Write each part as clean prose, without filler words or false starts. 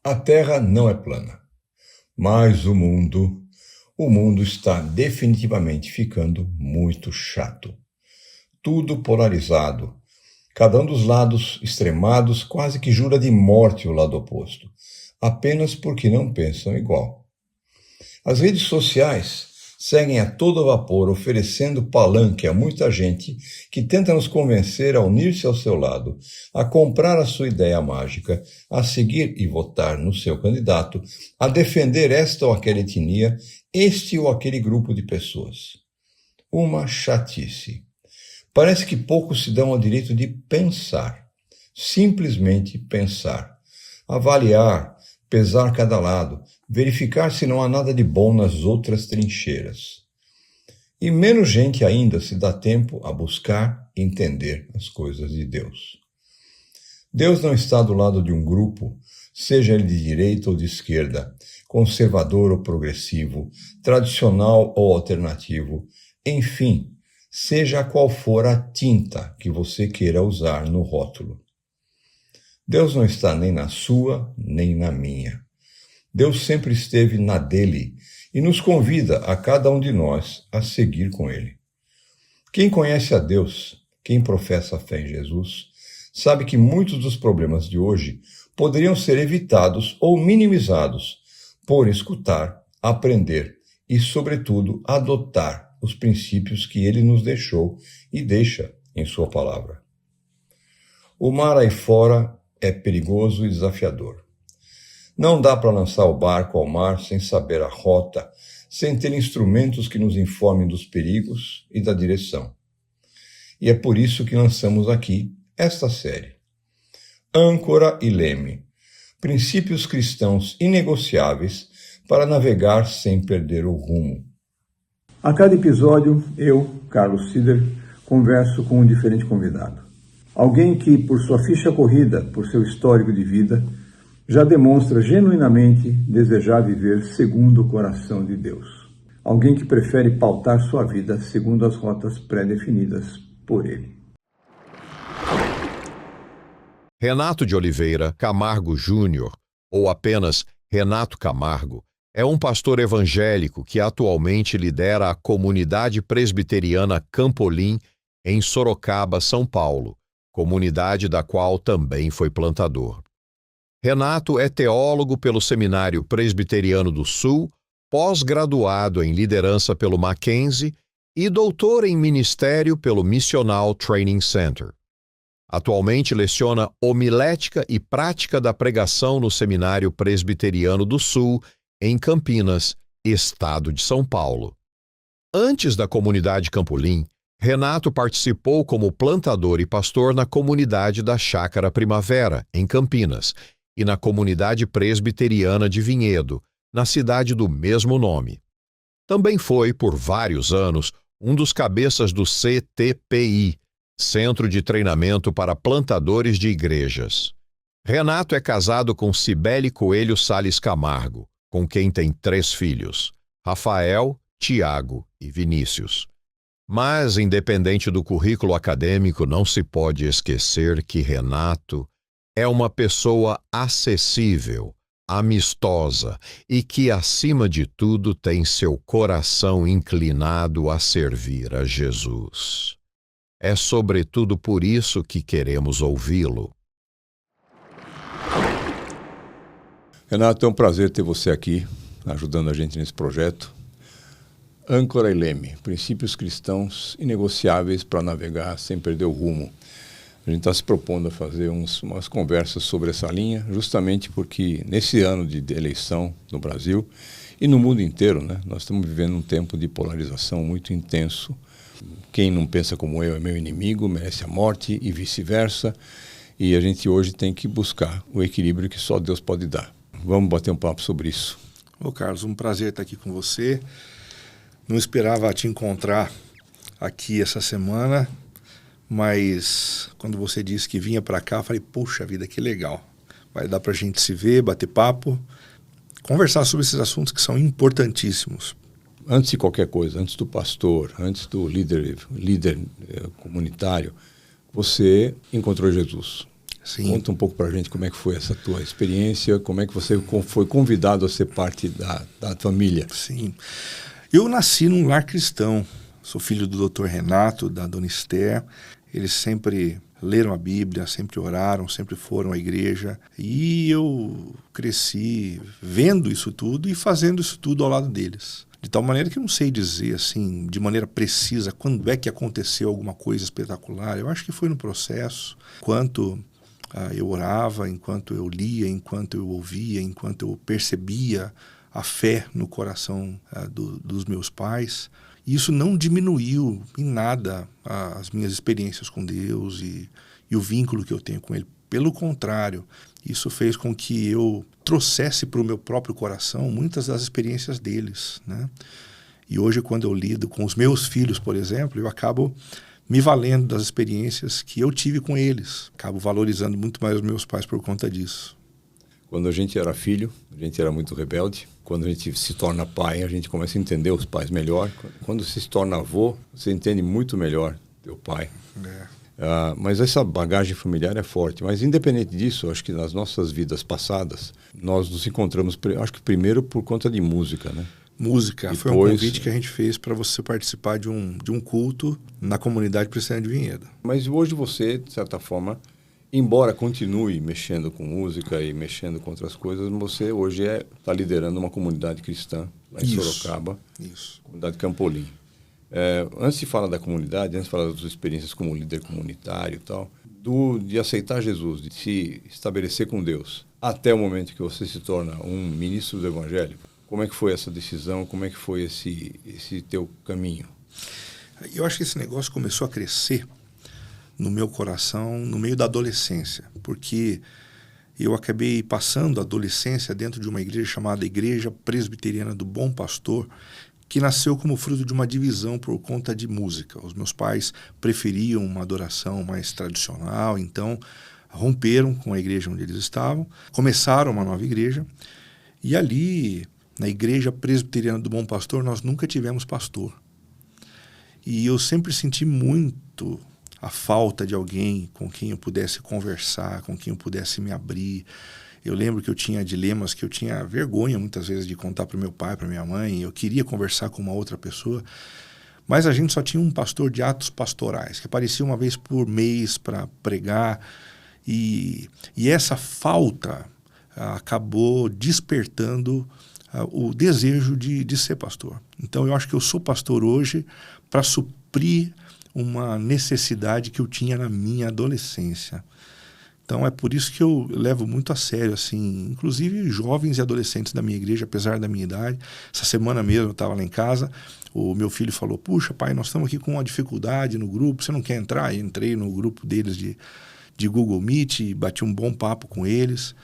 A Terra não é plana, mas o mundo está definitivamente ficando muito chato. Tudo polarizado, cada um dos lados extremados quase que jura de morte o lado oposto, apenas porque não pensam igual. As redes sociais seguem a todo vapor, oferecendo palanque a muita gente que tenta nos convencer a unir-se ao seu lado, a comprar a sua ideia mágica, a seguir e votar no seu candidato, a defender esta ou aquela etnia, este ou aquele grupo de pessoas. Uma chatice. Parece que poucos se dão ao direito de pensar, simplesmente pensar, avaliar, pesar cada lado, verificar se não há nada de bom nas outras trincheiras. E menos gente ainda se dá tempo a buscar entender as coisas de Deus. Deus não está do lado de um grupo, seja ele de direita ou de esquerda, conservador ou progressivo, tradicional ou alternativo, enfim, seja qual for a tinta que você queira usar no rótulo. Deus não está nem na sua, nem na minha. Deus sempre esteve na dele e nos convida a cada um de nós a seguir com ele. Quem conhece a Deus, quem professa a fé em Jesus, sabe que muitos dos problemas de hoje poderiam ser evitados ou minimizados por escutar, aprender e, sobretudo, adotar os princípios que ele nos deixou e deixa em sua palavra. O mar aí fora é perigoso e desafiador. Não dá para lançar o barco ao mar sem saber a rota, sem ter instrumentos que nos informem dos perigos e da direção. E é por isso que lançamos aqui esta série. Âncora e leme. Princípios cristãos inegociáveis para navegar sem perder o rumo. A cada episódio, eu, Carlos Sider, converso com um diferente convidado. Alguém que, por sua ficha corrida, por seu histórico de vida, já demonstra genuinamente desejar viver segundo o coração de Deus. Alguém que prefere pautar sua vida segundo as rotas pré-definidas por Ele. Renato de Oliveira Camargo Júnior, ou apenas Renato Camargo, é um pastor evangélico que atualmente lidera a comunidade presbiteriana Campolim, em Sorocaba, São Paulo, comunidade da qual também foi plantador. Renato é teólogo pelo Seminário Presbiteriano do Sul, pós-graduado em liderança pelo Mackenzie e doutor em ministério pelo Missional Training Center. Atualmente leciona homilética e prática da pregação no Seminário Presbiteriano do Sul, em Campinas, estado de São Paulo. Antes da comunidade Campolim, Renato participou como plantador e pastor na comunidade da Chácara Primavera, em Campinas, e na comunidade presbiteriana de Vinhedo, na cidade do mesmo nome. Também foi, por vários anos, um dos cabeças do CTPI, Centro de Treinamento para Plantadores de Igrejas. Renato é casado com Cibele Coelho Sales Camargo, com quem tem 3 filhos, Rafael, Tiago e Vinícius. Mas, independente do currículo acadêmico, não se pode esquecer que Renato é uma pessoa acessível, amistosa e que, acima de tudo, tem seu coração inclinado a servir a Jesus. É sobretudo por isso que queremos ouvi-lo. Renato, é um prazer ter você aqui, ajudando a gente nesse projeto. Âncora e leme, princípios cristãos inegociáveis para navegar sem perder o rumo. A gente está se propondo a fazer umas conversas sobre essa linha, justamente porque nesse ano de eleição no Brasil e no mundo inteiro, né, nós estamos vivendo um tempo de polarização muito intenso. Quem não pensa como eu é meu inimigo, merece a morte e vice-versa. E a gente hoje tem que buscar o equilíbrio que só Deus pode dar. Vamos bater um papo sobre isso. Ô Carlos, um prazer estar aqui com você. Não esperava te encontrar aqui essa semana, mas quando você disse que vinha para cá, eu falei, poxa vida, que legal. Vai dar para a gente se ver, bater papo, conversar sobre esses assuntos que são importantíssimos. Antes de qualquer coisa, antes do pastor, antes do líder comunitário, você encontrou Jesus. Sim. Conta um pouco para a gente como é que foi essa tua experiência, como é que você foi convidado a ser parte da família. Sim. Eu nasci num lar cristão. Sou filho do Dr. Renato, da Dona Esther. Eles sempre leram a Bíblia, sempre oraram, sempre foram à igreja. E eu cresci vendo isso tudo e fazendo isso tudo ao lado deles. De tal maneira que eu não sei dizer, assim, de maneira precisa, quando é que aconteceu alguma coisa espetacular. Eu acho que foi no processo. Enquanto eu orava, enquanto eu lia, enquanto eu ouvia, enquanto eu percebia a fé no coração dos meus pais. E isso não diminuiu em nada as minhas experiências com Deus e o vínculo que eu tenho com Ele. Pelo contrário, isso fez com que eu trouxesse para o meu próprio coração muitas das experiências deles, né? E hoje, quando eu lido com os meus filhos, por exemplo, eu acabo me valendo das experiências que eu tive com eles. Acabo valorizando muito mais os meus pais por conta disso. Quando a gente era filho, a gente era muito rebelde. Quando a gente se torna pai, a gente começa a entender os pais melhor. Quando você se torna avô, você entende muito melhor teu pai. Mas essa bagagem familiar é forte. Mas independente disso, acho que nas nossas vidas passadas, nós nos encontramos, acho que primeiro por conta de música, né? Música. Depois, foi um convite que a gente fez para você participar de um culto na comunidade Cristiana de Vinhedo. Mas hoje você, de certa forma, embora continue mexendo com música e mexendo com outras coisas, você hoje está liderando uma comunidade cristã lá em Sorocaba, comunidade Campolim. Antes de falar da comunidade, antes de falar das suas experiências como líder comunitário e tal, de aceitar Jesus, de se estabelecer com Deus, até o momento que você se torna um ministro do Evangelho, como é que foi essa decisão? Como é que foi esse teu caminho? Eu acho que esse negócio começou a crescer no meu coração no meio da adolescência, porque eu acabei passando a adolescência dentro de uma igreja chamada Igreja Presbiteriana do Bom Pastor, que nasceu como fruto de uma divisão por conta de música. Os meus pais preferiam uma adoração mais tradicional, então romperam com a igreja onde eles estavam, começaram uma nova igreja, e ali, na Igreja Presbiteriana do Bom Pastor, nós nunca tivemos pastor. E eu sempre senti muito a falta de alguém com quem eu pudesse conversar, com quem eu pudesse me abrir. Eu lembro que eu tinha dilemas que eu tinha vergonha muitas vezes de contar para o meu pai, para minha mãe. Eu queria conversar com uma outra pessoa, mas a gente só tinha um pastor de atos pastorais, que aparecia uma vez por mês para pregar. E essa falta acabou despertando o desejo de ser pastor. Então eu acho que eu sou pastor hoje para suprir uma necessidade que eu tinha na minha adolescência. Então é por isso que eu levo muito a sério, assim, inclusive jovens e adolescentes da minha igreja, apesar da minha idade. Essa semana mesmo eu estava lá em casa, o meu filho falou: puxa pai, nós estamos aqui com uma dificuldade no grupo, você não quer entrar? E entrei no grupo deles de Google Meet e bati um bom papo com eles.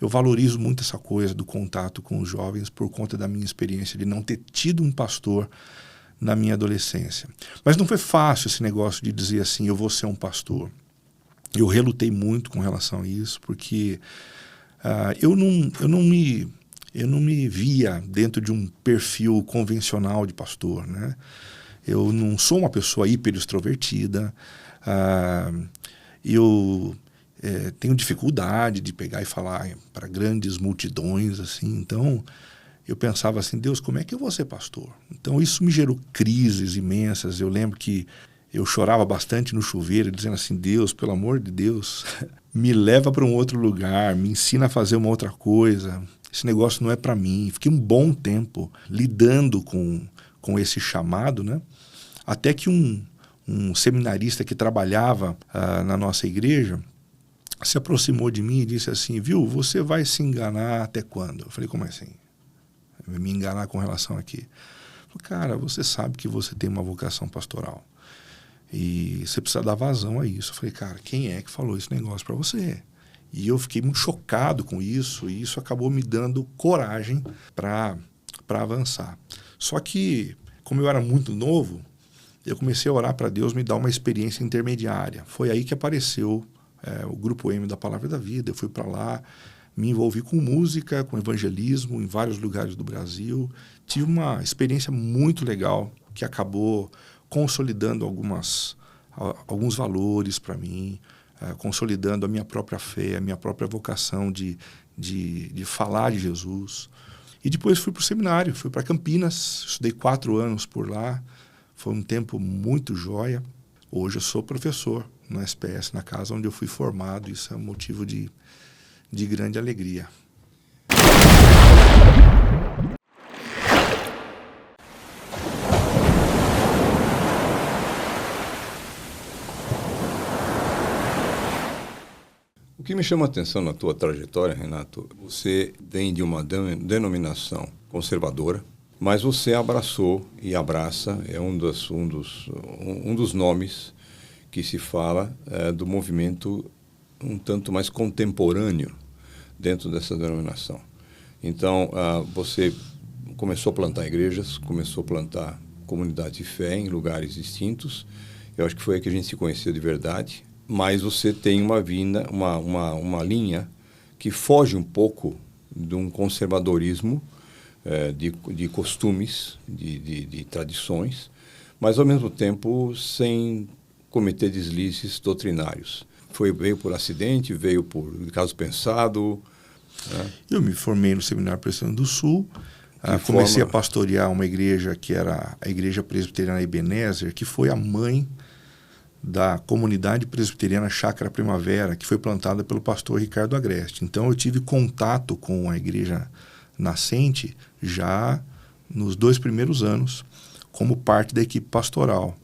Eu valorizo muito essa coisa do contato com os jovens por conta da minha experiência de não ter tido um pastor na minha adolescência. Mas não foi fácil esse negócio de dizer assim, eu vou ser um pastor. Eu relutei muito com relação a isso, porque eu não me via dentro de um perfil convencional de pastor, né? Eu não sou uma pessoa hiper extrovertida, eu tenho dificuldade de pegar e falar para grandes multidões, assim. Então eu pensava assim, Deus, como é que eu vou ser pastor? Então isso me gerou crises imensas. Eu lembro que eu chorava bastante no chuveiro, dizendo assim, Deus, pelo amor de Deus, me leva para um outro lugar, me ensina a fazer uma outra coisa. Esse negócio não é para mim. Fiquei um bom tempo lidando com esse chamado, né? Até que um seminarista que trabalhava na nossa igreja se aproximou de mim e disse assim, viu, você vai se enganar até quando? Eu falei, como assim? Me enganar com relação a quê? Falei, cara, você sabe que você tem uma vocação pastoral e você precisa dar vazão a isso. Eu falei, cara, quem é que falou esse negócio para você? E eu fiquei muito chocado com isso, e isso acabou me dando coragem para avançar. Só que, como eu era muito novo, eu comecei a orar para Deus me dar uma experiência intermediária. Foi aí que apareceu o Grupo M da Palavra da Vida. Eu fui para lá, me envolvi com música, com evangelismo em vários lugares do Brasil. Tive uma experiência muito legal que acabou consolidando alguns valores para mim, consolidando a minha própria fé, a minha própria vocação de falar de Jesus. E depois fui para o seminário, fui para Campinas, estudei 4 anos por lá, foi um tempo muito joia. Hoje eu sou professor no SPS, na casa onde eu fui formado, isso é um motivo de grande alegria. O que me chama a atenção na tua trajetória, Renato, você vem de uma denominação conservadora, mas você abraçou e abraça, é um dos nomes que se fala do movimento um tanto mais contemporâneo dentro dessa denominação. Então, você começou a plantar igrejas, começou a plantar comunidades de fé em lugares distintos. Eu acho que foi aí que a gente se conheceu de verdade. Mas você tem uma linha que foge um pouco de um conservadorismo de costumes, de tradições, mas ao mesmo tempo sem cometer deslizes doutrinários. Veio por acidente, veio por caso pensado. Né? Eu me formei no Seminário Presbiteriano do Sul, comecei a pastorear uma igreja que era a Igreja Presbiteriana Ebenezer, que foi a mãe da comunidade presbiteriana Chácara Primavera, que foi plantada pelo pastor Ricardo Agreste. Então eu tive contato com a igreja nascente já nos 2 primeiros anos, como parte da equipe pastoral.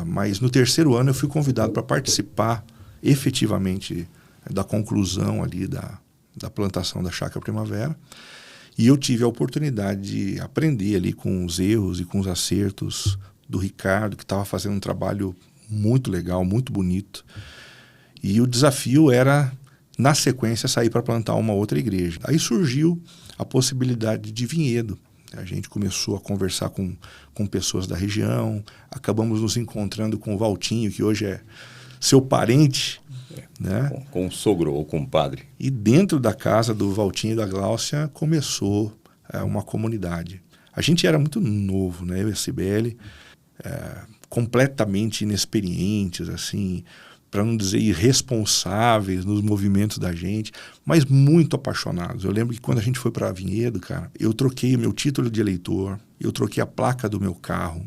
Mas no 3º ano eu fui convidado para participar efetivamente da conclusão ali da plantação da Chácara Primavera, e eu tive a oportunidade de aprender ali com os erros e com os acertos do Ricardo, que estava fazendo um trabalho muito legal, muito bonito. E o desafio era, na sequência, sair para plantar uma outra igreja. Aí surgiu a possibilidade de Vinhedo. A gente começou a conversar com pessoas da região, acabamos nos encontrando com o Valtinho, que hoje é seu parente. Né? Com o sogro ou com o padre. E dentro da casa do Valtinho e da Gláucia começou uma comunidade. A gente era muito novo, né? Eu e a Cibele, completamente inexperientes, assim, para não dizer irresponsáveis nos movimentos da gente, mas muito apaixonados. Eu lembro que quando a gente foi para Vinhedo, cara, eu troquei o meu título de eleitor, eu troquei a placa do meu carro.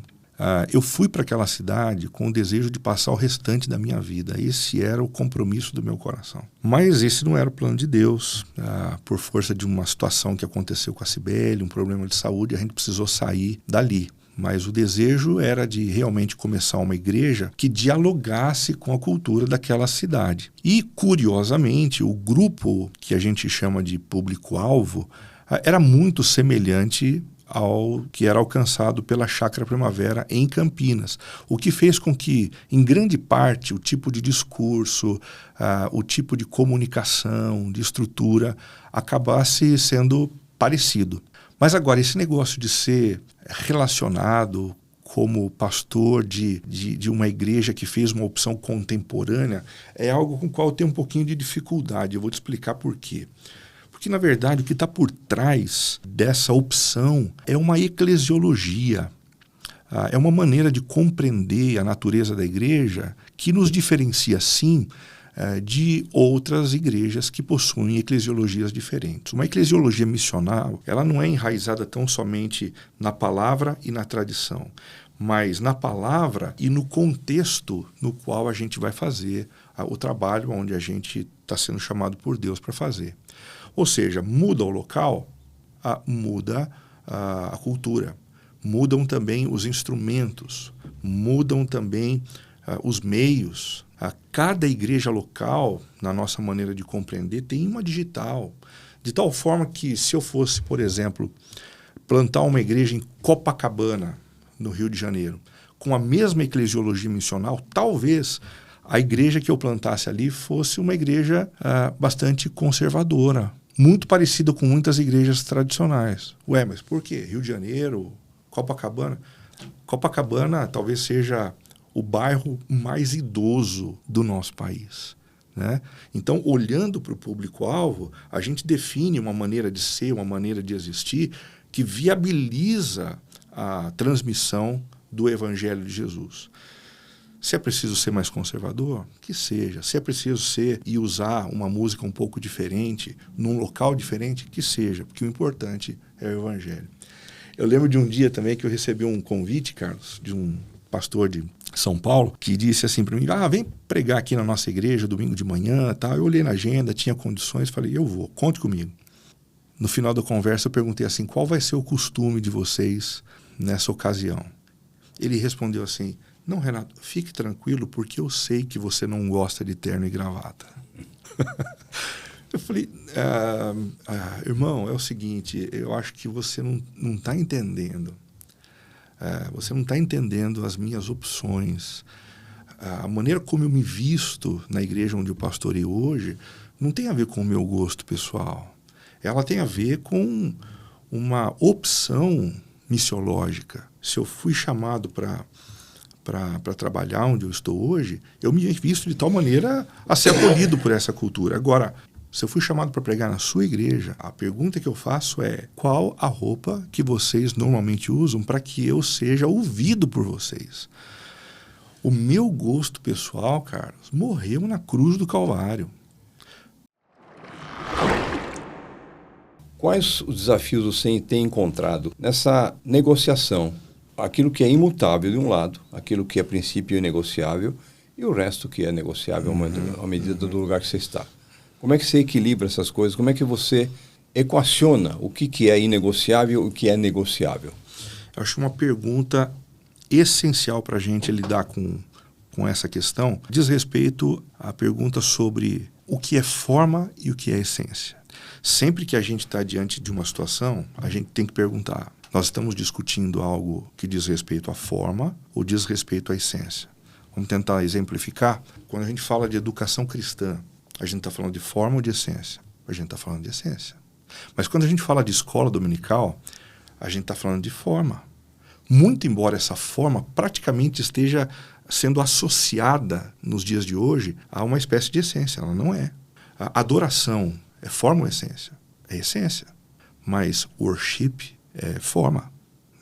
Eu fui para aquela cidade com o desejo de passar o restante da minha vida. Esse era o compromisso do meu coração. Mas esse não era o plano de Deus. Por força de uma situação que aconteceu com a Cibele, um problema de saúde, a gente precisou sair dali. Mas o desejo era de realmente começar uma igreja que dialogasse com a cultura daquela cidade. E, curiosamente, o grupo que a gente chama de público-alvo era muito semelhante ao que era alcançado pela Chácara Primavera em Campinas, o que fez com que, em grande parte, o tipo de discurso, o tipo de comunicação, de estrutura, acabasse sendo parecido. Mas agora, esse negócio de ser relacionado como pastor de uma igreja que fez uma opção contemporânea é algo com o qual eu tenho um pouquinho de dificuldade. Eu vou te explicar por quê. Porque, na verdade, o que está por trás dessa opção é uma eclesiologia. É uma maneira de compreender a natureza da igreja que nos diferencia, sim, de outras igrejas que possuem eclesiologias diferentes. Uma eclesiologia missional, ela não é enraizada tão somente na palavra e na tradição, mas na palavra e no contexto no qual a gente vai fazer o trabalho onde a gente está sendo chamado por Deus para fazer. Ou seja, muda o local, muda a cultura, mudam também os instrumentos, mudam também os meios. Cada igreja local, na nossa maneira de compreender, tem uma digital. De tal forma que, se eu fosse, por exemplo, plantar uma igreja em Copacabana, no Rio de Janeiro, com a mesma eclesiologia missional, talvez a igreja que eu plantasse ali fosse uma igreja bastante conservadora, muito parecida com muitas igrejas tradicionais. Ué, mas por quê? Rio de Janeiro, Copacabana? Copacabana talvez seja o bairro mais idoso do nosso país, né? Então, olhando para o público-alvo, a gente define uma maneira de ser, uma maneira de existir que viabiliza a transmissão do Evangelho de Jesus. Se é preciso ser mais conservador, que seja. Se é preciso ser e usar uma música um pouco diferente, num local diferente, que seja. Porque o importante é o Evangelho. Eu lembro de um dia também que eu recebi um convite, Carlos, de um pastor de São Paulo, que disse assim para mim, vem pregar aqui na nossa igreja domingo de manhã, tal. Eu olhei na agenda, tinha condições, falei, eu vou, conte comigo. No final da conversa eu perguntei assim, qual vai ser o costume de vocês nessa ocasião? Ele respondeu assim, não, Renato, fique tranquilo, porque eu sei que você não gosta de terno e gravata. Eu falei, irmão, é o seguinte, eu acho que você não está entendendo. Você não está entendendo as minhas opções. A maneira como eu me visto na igreja onde eu pastoreio hoje não tem a ver com o meu gosto pessoal. Ela tem a ver com uma opção missiológica. Se eu fui chamado para trabalhar onde eu estou hoje, eu me visto de tal maneira a ser acolhido por essa cultura. Agora, se eu fui chamado para pregar na sua igreja, a pergunta que eu faço é, qual a roupa que vocês normalmente usam para que eu seja ouvido por vocês? O meu gosto pessoal, Carlos, morreu na cruz do Calvário. Quais os desafios você tem encontrado nessa negociação? Aquilo que é imutável de um lado, aquilo que é princípio inegociável e o resto que é negociável à medida do lugar que você está. Como é que você equilibra essas coisas? Como é que você equaciona o que é inegociável e o que é negociável? Eu acho uma pergunta essencial para a gente lidar com essa questão. Diz respeito à pergunta sobre o que é forma e o que é essência. Sempre que a gente está diante de uma situação, a gente tem que perguntar, nós estamos discutindo algo que diz respeito à forma ou diz respeito à essência? Vamos tentar exemplificar. Quando a gente fala de educação cristã, a gente está falando de forma ou de essência? A gente está falando de essência. Mas quando a gente fala de escola dominical, a gente está falando de forma. Muito embora essa forma praticamente esteja sendo associada nos dias de hoje a uma espécie de essência. Ela não é. A adoração é forma ou essência? É essência. Mas worship é forma,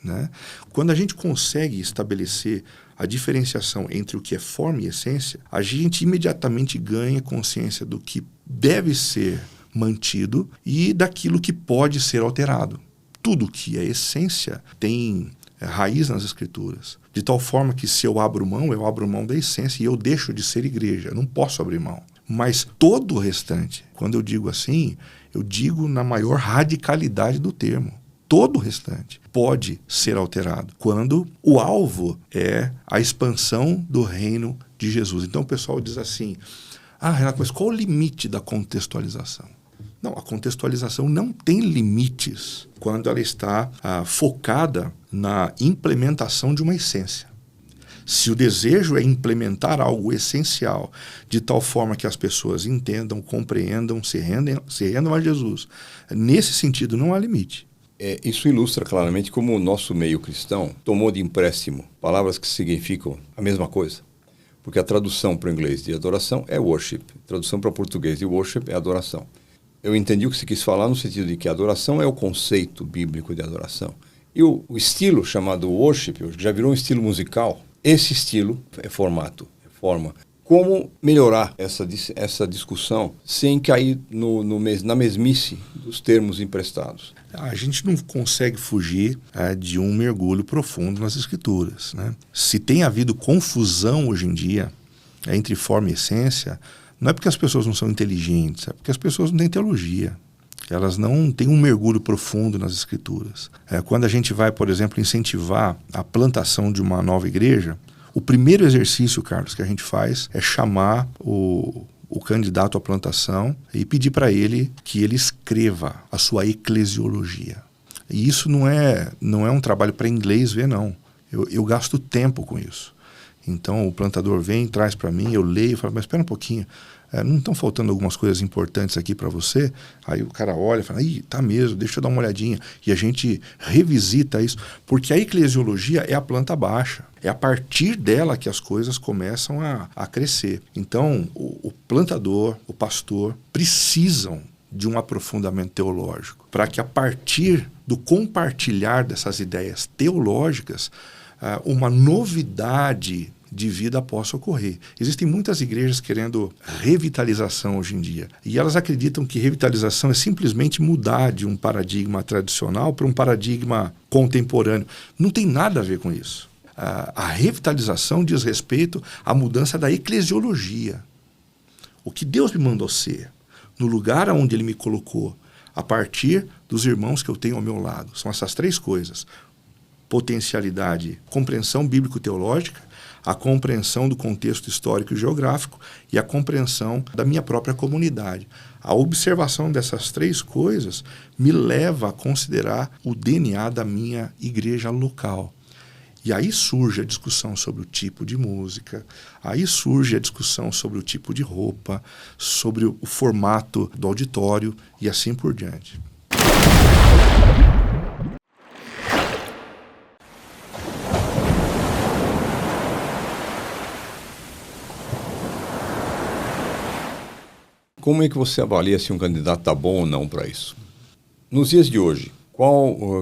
né? Quando a gente consegue estabelecer a diferenciação entre o que é forma e essência, a gente imediatamente ganha consciência do que deve ser mantido e daquilo que pode ser alterado. Tudo que é essência tem raiz nas Escrituras. De tal forma que se eu abro mão da essência e eu deixo de ser igreja. Eu não posso abrir mão. Mas todo o restante, quando eu digo assim, eu digo na maior radicalidade do termo. Todo o restante pode ser alterado quando o alvo é a expansão do reino de Jesus. Então o pessoal diz assim, Renato, mas qual o limite da contextualização? Não, a contextualização não tem limites quando ela está focada na implementação de uma essência. Se o desejo é implementar algo essencial de tal forma que as pessoas entendam, compreendam, se rendam a Jesus, nesse sentido não há limite. Isso ilustra claramente como o nosso meio cristão tomou de empréstimo palavras que significam a mesma coisa. Porque a tradução para o inglês de adoração é worship, a tradução para o português de worship é adoração. Eu entendi o que você quis falar no sentido de que a adoração é o conceito bíblico de adoração. E o estilo chamado worship, que já virou um estilo musical, esse estilo é formato, é forma. Como melhorar essa discussão sem cair na mesmice dos termos emprestados? A gente não consegue fugir de um mergulho profundo nas Escrituras, né? Se tem havido confusão hoje em dia entre forma e essência, não é porque as pessoas não são inteligentes, é porque as pessoas não têm teologia. Elas não têm um mergulho profundo nas Escrituras. Quando a gente vai, por exemplo, incentivar a plantação de uma nova igreja, o primeiro exercício, Carlos, que a gente faz é chamar o candidato à plantação e pedir para ele que ele escreva a sua eclesiologia. E isso não é um trabalho para inglês ver, não. Eu gasto tempo com isso. Então o plantador vem, traz para mim, eu leio e falo, mas espera um pouquinho, não estão faltando algumas coisas importantes aqui para você? Aí o cara olha e fala, tá mesmo, deixa eu dar uma olhadinha. E a gente revisita isso, porque a eclesiologia é a planta baixa. É a partir dela que as coisas começam a crescer. Então o plantador, o pastor, precisam de um aprofundamento teológico, para que a partir do compartilhar dessas ideias teológicas, uma novidade de vida possa ocorrer. Existem muitas igrejas querendo revitalização hoje em dia. E elas acreditam que revitalização é simplesmente mudar de um paradigma tradicional para um paradigma contemporâneo. Não tem nada a ver com isso. A revitalização diz respeito à mudança da eclesiologia. O que Deus me mandou ser, no lugar onde Ele me colocou, a partir dos irmãos que eu tenho ao meu lado. São essas três coisas. Potencialidade, compreensão bíblico-teológica, a compreensão do contexto histórico e geográfico e a compreensão da minha própria comunidade. A observação dessas três coisas me leva a considerar o DNA da minha igreja local. E aí surge a discussão sobre o tipo de música, aí surge a discussão sobre o tipo de roupa, sobre o formato do auditório e assim por diante. Como é que você avalia se um candidato está bom ou não para isso? Nos dias de hoje,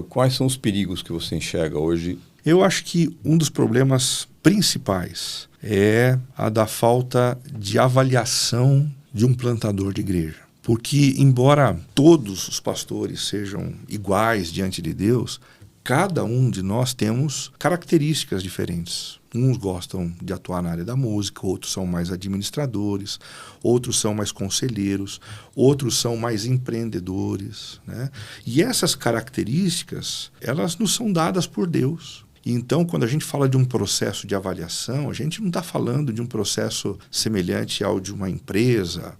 quais são os perigos que você enxerga hoje? Eu acho que um dos problemas principais é a da falta de avaliação de um plantador de igreja. Porque, embora todos os pastores sejam iguais diante de Deus, cada um de nós temos características diferentes. Uns gostam de atuar na área da música, outros são mais administradores, outros são mais conselheiros, outros são mais empreendedores, né? E essas características, elas nos são dadas por Deus. Então, quando a gente fala de um processo de avaliação, a gente não está falando de um processo semelhante ao de uma empresa,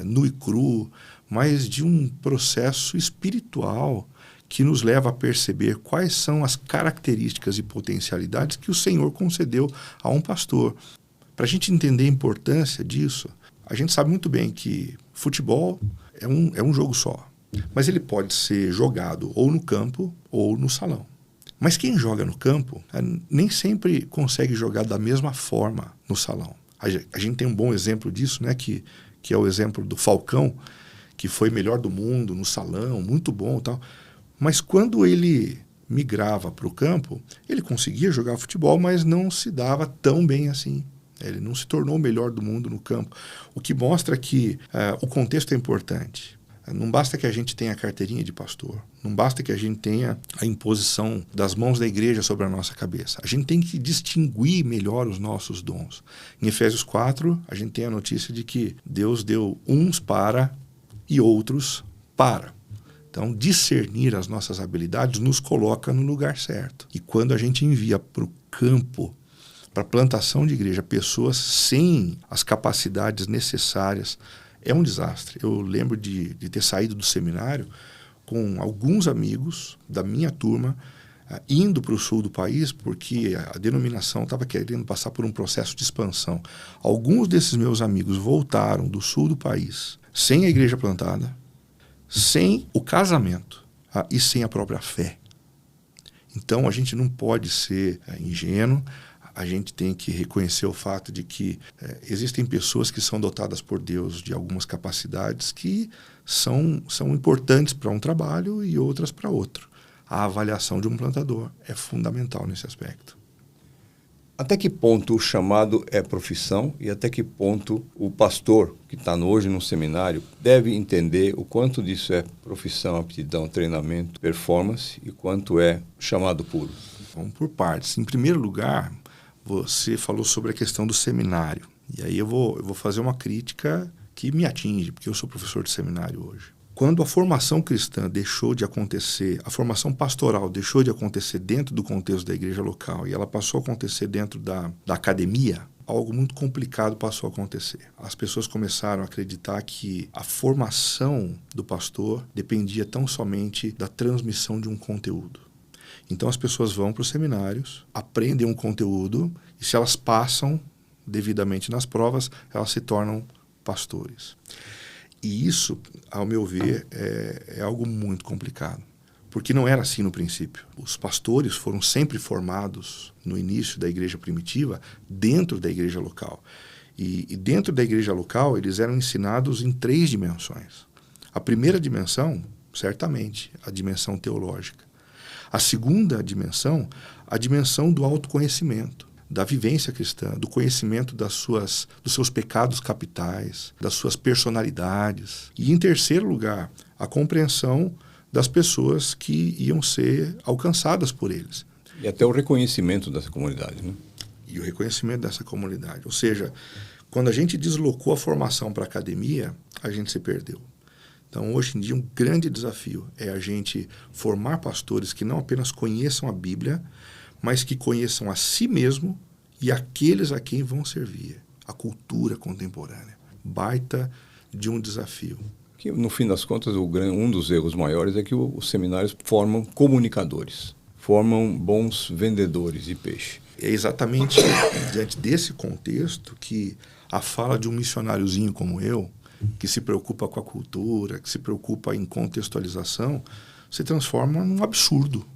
nu e cru, mas de um processo espiritual que nos leva a perceber quais são as características e potencialidades que o Senhor concedeu a um pastor. Para a gente entender a importância disso, a gente sabe muito bem que futebol é um jogo só, mas ele pode ser jogado ou no campo ou no salão. Mas quem joga no campo nem sempre consegue jogar da mesma forma no salão. A gente tem um bom exemplo disso, né, que é o exemplo do Falcão, que foi melhor do mundo no salão, muito bom e tal. Mas quando ele migrava para o campo, ele conseguia jogar futebol, mas não se dava tão bem assim. Ele não se tornou o melhor do mundo no campo. O que mostra que o contexto é importante. Não basta que a gente tenha a carteirinha de pastor. Não basta que a gente tenha a imposição das mãos da igreja sobre a nossa cabeça. A gente tem que distinguir melhor os nossos dons. Em Efésios 4, a gente tem a notícia de que Deus deu uns para e outros para. Então, discernir as nossas habilidades nos coloca no lugar certo. E quando a gente envia para o campo, para a plantação de igreja, pessoas sem as capacidades necessárias, é um desastre. Eu lembro de ter saído do seminário com alguns amigos da minha turma, indo para o sul do país, porque a denominação estava querendo passar por um processo de expansão. Alguns desses meus amigos voltaram do sul do país sem a igreja plantada, sem o casamento e sem a própria fé. Então, a gente não pode ser ingênuo, a gente tem que reconhecer o fato de que existem pessoas que são dotadas por Deus de algumas capacidades que são importantes para um trabalho e outras para outro. A avaliação de um plantador é fundamental nesse aspecto. Até que ponto o chamado é profissão e até que ponto o pastor que está hoje no seminário deve entender o quanto disso é profissão, aptidão, treinamento, performance e quanto é chamado puro? Vamos por partes. Em primeiro lugar, você falou sobre a questão do seminário. E aí eu vou fazer uma crítica que me atinge, porque eu sou professor de seminário hoje. Quando a formação cristã deixou de acontecer, a formação pastoral deixou de acontecer dentro do contexto da igreja local e ela passou a acontecer dentro da academia, algo muito complicado passou a acontecer. As pessoas começaram a acreditar que a formação do pastor dependia tão somente da transmissão de um conteúdo. Então as pessoas vão para os seminários, aprendem um conteúdo e se elas passam devidamente nas provas, elas se tornam pastores. E isso, ao meu ver, é algo muito complicado, porque não era assim no princípio. Os pastores foram sempre formados no início da igreja primitiva dentro da igreja local. E dentro da igreja local eles eram ensinados em 3 dimensões. A primeira dimensão, certamente, a dimensão teológica. A segunda dimensão, a dimensão do autoconhecimento, da vivência cristã, do conhecimento dos seus pecados capitais, das suas personalidades. E, em terceiro lugar, a compreensão das pessoas que iam ser alcançadas por eles. E até o reconhecimento dessa comunidade, né? E o reconhecimento dessa comunidade. Ou seja, quando a gente deslocou a formação para a academia, a gente se perdeu. Então, hoje em dia, um grande desafio é a gente formar pastores que não apenas conheçam a Bíblia, mas que conheçam a si mesmo e aqueles a quem vão servir. A cultura contemporânea. Baita de um desafio. Que, no fim das contas, um dos erros maiores é que os seminários formam comunicadores, formam bons vendedores de peixe. É exatamente diante desse contexto que a fala de um missionáriozinho como eu, que se preocupa com a cultura, que se preocupa em contextualização, se transforma num absurdo,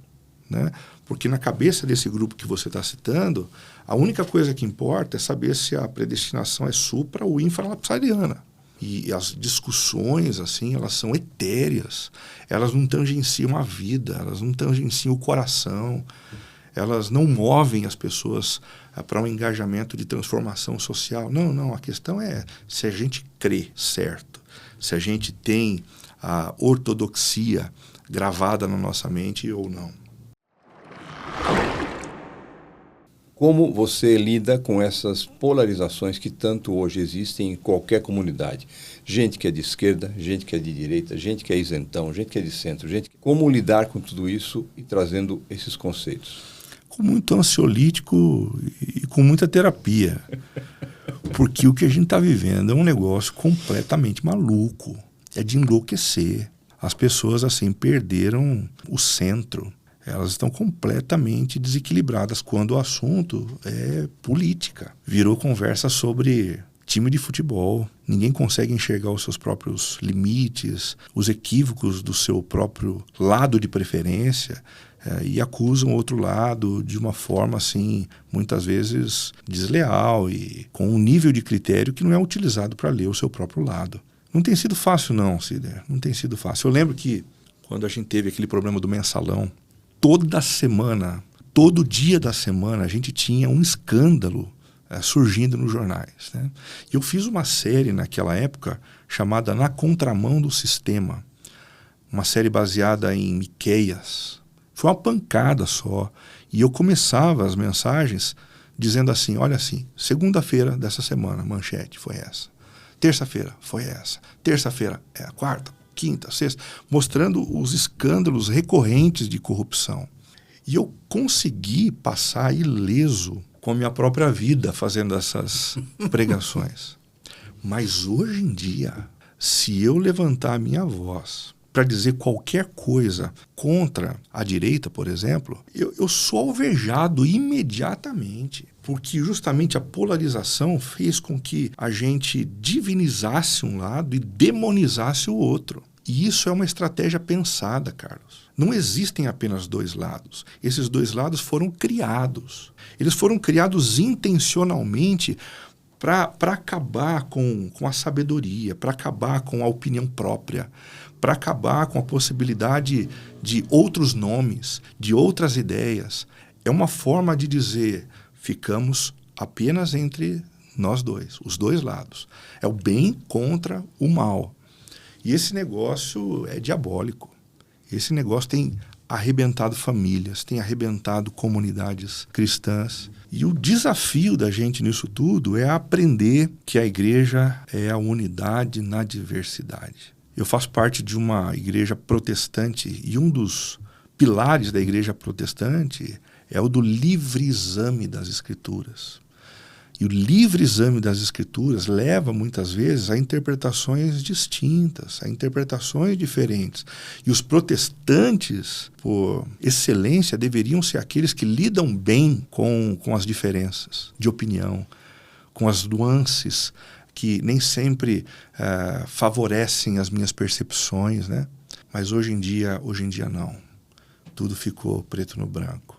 né? Porque na cabeça desse grupo que você está citando, a única coisa que importa é saber se a predestinação é supra ou infralapsariana. E as discussões, assim, elas são etéreas, elas não tangenciam a vida, elas não tangenciam o coração, elas não movem as pessoas para um engajamento de transformação social. Não, a questão é se a gente crê certo, se a gente tem a ortodoxia gravada na nossa mente ou não. Como você lida com essas polarizações que tanto hoje existem em qualquer comunidade? Gente que é de esquerda, gente que é de direita, gente que é isentão, gente que é de centro, Como lidar com tudo isso e trazendo esses conceitos? Com muito ansiolítico e com muita terapia. Porque o que a gente está vivendo é um negócio completamente maluco. É de enlouquecer. As pessoas, assim, perderam o centro. Elas estão completamente desequilibradas quando o assunto é política. Virou conversa sobre time de futebol. Ninguém consegue enxergar os seus próprios limites, os equívocos do seu próprio lado de preferência, e acusam o outro lado de uma forma, assim, muitas vezes desleal e com um nível de critério que não é utilizado para ler o seu próprio lado. Não tem sido fácil não, Cider. Não tem sido fácil. Eu lembro que quando a gente teve aquele problema do mensalão, toda semana, todo dia da semana, a gente tinha um escândalo surgindo nos jornais, né? Eu fiz uma série naquela época chamada Na Contramão do Sistema, uma série baseada em Miqueias. Foi uma pancada só. E eu começava as mensagens dizendo assim, olha assim, segunda-feira dessa semana, manchete foi essa. Terça-feira foi essa. Terça-feira é a quarta, quinta, sexta, mostrando os escândalos recorrentes de corrupção. E eu consegui passar ileso com a minha própria vida fazendo essas pregações. Mas hoje em dia, se eu levantar a minha voz para dizer qualquer coisa contra a direita, por exemplo, eu sou alvejado imediatamente. Porque justamente a polarização fez com que a gente divinizasse um lado e demonizasse o outro. E isso é uma estratégia pensada, Carlos. Não existem apenas dois lados. Esses dois lados foram criados. Eles foram criados intencionalmente para acabar com a sabedoria, para acabar com a opinião própria, para acabar com a possibilidade de outros nomes, de outras ideias. É uma forma de dizer, ficamos apenas entre nós dois, os dois lados. É o bem contra o mal. E esse negócio é diabólico. Esse negócio tem arrebentado famílias, tem arrebentado comunidades cristãs. E o desafio da gente nisso tudo é aprender que a igreja é a unidade na diversidade. Eu faço parte de uma igreja protestante e um dos pilares da igreja protestante é o do livre exame das Escrituras. E o livre exame das Escrituras leva, muitas vezes, a interpretações distintas, a interpretações diferentes. E os protestantes, por excelência, deveriam ser aqueles que lidam bem com as diferenças de opinião, com as nuances que nem sempre favorecem as minhas percepções, né? Mas hoje em dia não. Tudo ficou preto no branco.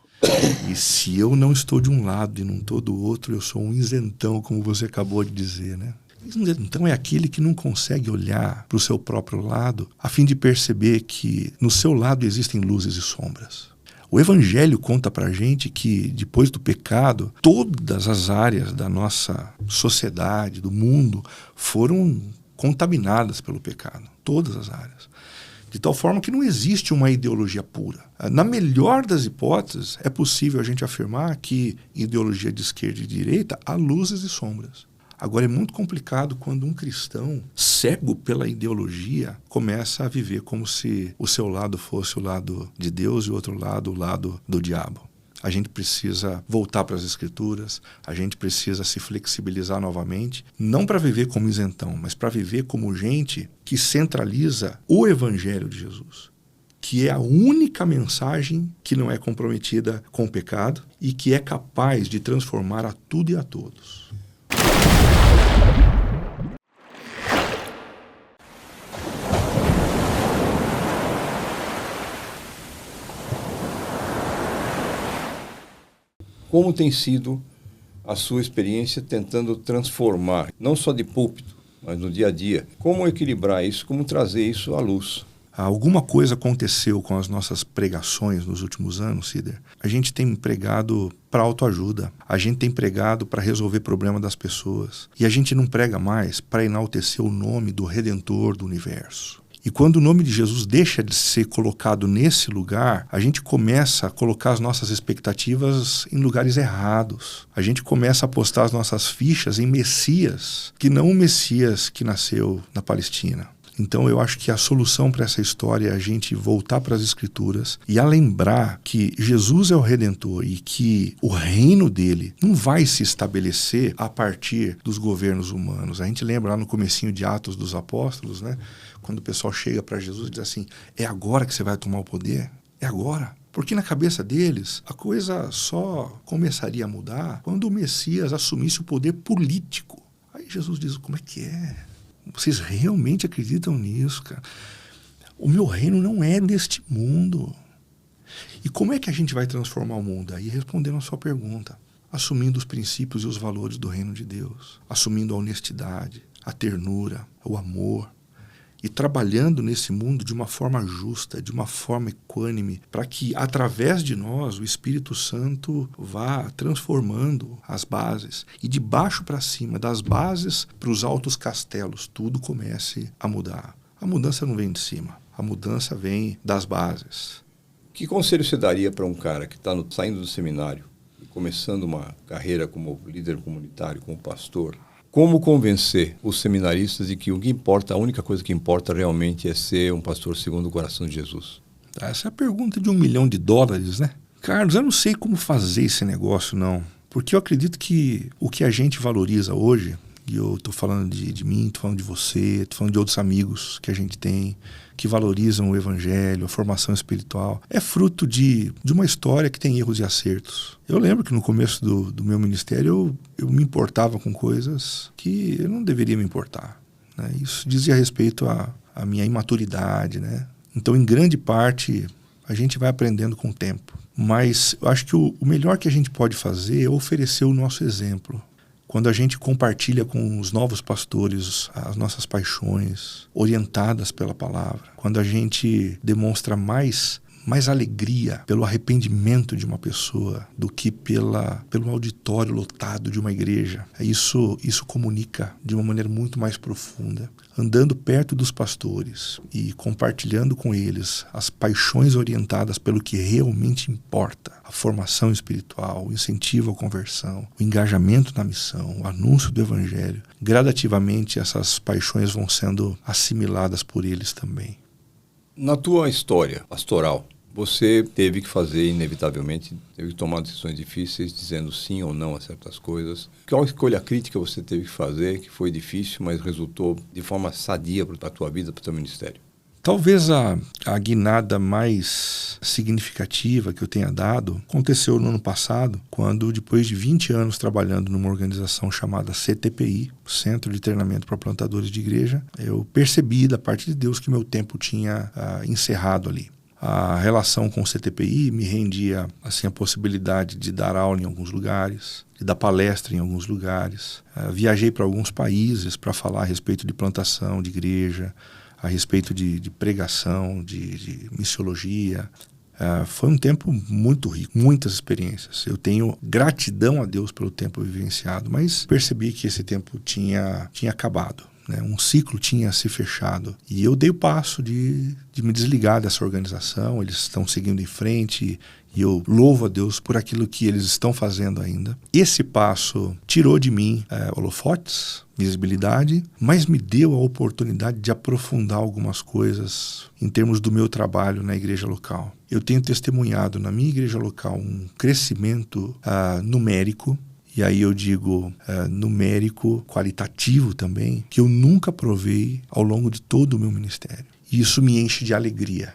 E se eu não estou de um lado e não estou do outro, eu sou um isentão, como você acabou de dizer, né? Isentão é aquele que não consegue olhar para o seu próprio lado a fim de perceber que no seu lado existem luzes e sombras. O Evangelho conta pra gente que depois do pecado, todas as áreas da nossa sociedade, do mundo, foram contaminadas pelo pecado. Todas as áreas. De tal forma que não existe uma ideologia pura. Na melhor das hipóteses, é possível a gente afirmar que ideologia de esquerda e de direita há luzes e sombras. Agora, é muito complicado quando um cristão, cego pela ideologia, começa a viver como se o seu lado fosse o lado de Deus e o outro lado o lado do diabo. A gente precisa voltar para as Escrituras, a gente precisa se flexibilizar novamente, não para viver como isentão, mas para viver como gente que centraliza o Evangelho de Jesus, que é a única mensagem que não é comprometida com o pecado e que é capaz de transformar a tudo e a todos. Como tem sido a sua experiência tentando transformar, não só de púlpito, mas no dia a dia? Como equilibrar isso, como trazer isso à luz? Alguma coisa aconteceu com as nossas pregações nos últimos anos, Cider. A gente tem pregado para autoajuda, a gente tem pregado para resolver problema das pessoas. E a gente não prega mais para enaltecer o nome do Redentor do universo. E quando o nome de Jesus deixa de ser colocado nesse lugar, a gente começa a colocar as nossas expectativas em lugares errados. A gente começa a postar as nossas fichas em Messias, que não o Messias que nasceu na Palestina. Então eu acho que a solução para essa história é a gente voltar para as Escrituras e a lembrar que Jesus é o Redentor e que o reino dele não vai se estabelecer a partir dos governos humanos. A gente lembra lá no comecinho de Atos dos Apóstolos, né? Quando o pessoal chega para Jesus e diz assim, é agora que você vai tomar o poder? É agora? Porque na cabeça deles, a coisa só começaria a mudar quando o Messias assumisse o poder político. Aí Jesus diz, como é que é? Vocês realmente acreditam nisso, cara? O meu reino não é deste mundo. E como é que a gente vai transformar o mundo? Aí respondendo a sua pergunta, assumindo os princípios e os valores do reino de Deus, assumindo a honestidade, a ternura, o amor, e trabalhando nesse mundo de uma forma justa, de uma forma equânime, para que, através de nós, o Espírito Santo vá transformando as bases. E de baixo para cima, das bases para os altos castelos, tudo comece a mudar. A mudança não vem de cima, a mudança vem das bases. Que conselho você daria para um cara que está saindo do seminário e começando uma carreira como líder comunitário, como pastor? Como convencer os seminaristas de que o que importa, a única coisa que importa realmente é ser um pastor segundo o coração de Jesus? Essa é a pergunta de $1 milhão, né? Carlos, eu não sei como fazer esse negócio, não. Porque eu acredito que o que a gente valoriza hoje, e eu estou falando de mim, estou falando de você, estou falando de outros amigos que a gente tem, que valorizam o evangelho, a formação espiritual, é fruto de uma história que tem erros e acertos. Eu lembro que no começo do meu ministério eu me importava com coisas que eu não deveria me importar, né? Isso dizia respeito à minha imaturidade, né? Então, em grande parte, a gente vai aprendendo com o tempo. Mas eu acho que o melhor que a gente pode fazer é oferecer o nosso exemplo. Quando a gente compartilha com os novos pastores as nossas paixões, orientadas pela palavra, quando a gente demonstra mais alegria pelo arrependimento de uma pessoa do que pelo auditório lotado de uma igreja, isso comunica de uma maneira muito mais profunda. Andando perto dos pastores e compartilhando com eles as paixões orientadas pelo que realmente importa, a formação espiritual, o incentivo à conversão, o engajamento na missão, o anúncio do evangelho, gradativamente essas paixões vão sendo assimiladas por eles também. Na tua história pastoral, você teve que fazer, inevitavelmente, teve que tomar decisões difíceis, dizendo sim ou não a certas coisas. Qual escolha crítica você teve que fazer, que foi difícil, mas resultou de forma sadia para a tua vida, para o teu ministério? Talvez a guinada mais significativa que eu tenha dado aconteceu no ano passado, quando, depois de 20 anos trabalhando numa organização chamada CTPI, Centro de Treinamento para Plantadores de Igreja, eu percebi da parte de Deus que meu tempo tinha encerrado ali. A relação com o CTPI me rendia assim, a possibilidade de dar aula em alguns lugares, de dar palestra em alguns lugares. Viajei para alguns países para falar a respeito de plantação de igreja, a respeito de pregação, de missiologia. Foi um tempo muito rico, muitas experiências. Eu tenho gratidão a Deus pelo tempo vivenciado, mas percebi que esse tempo tinha acabado, né? Um ciclo tinha se fechado. E eu dei o passo de me desligar dessa organização. Eles estão seguindo em frente e eu louvo a Deus por aquilo que eles estão fazendo ainda. Esse passo tirou de mim holofotes, visibilidade, mas me deu a oportunidade de aprofundar algumas coisas em termos do meu trabalho na igreja local. Eu tenho testemunhado na minha igreja local um crescimento numérico, e aí eu digo numérico, qualitativo também, que eu nunca provei ao longo de todo o meu ministério. E isso me enche de alegria.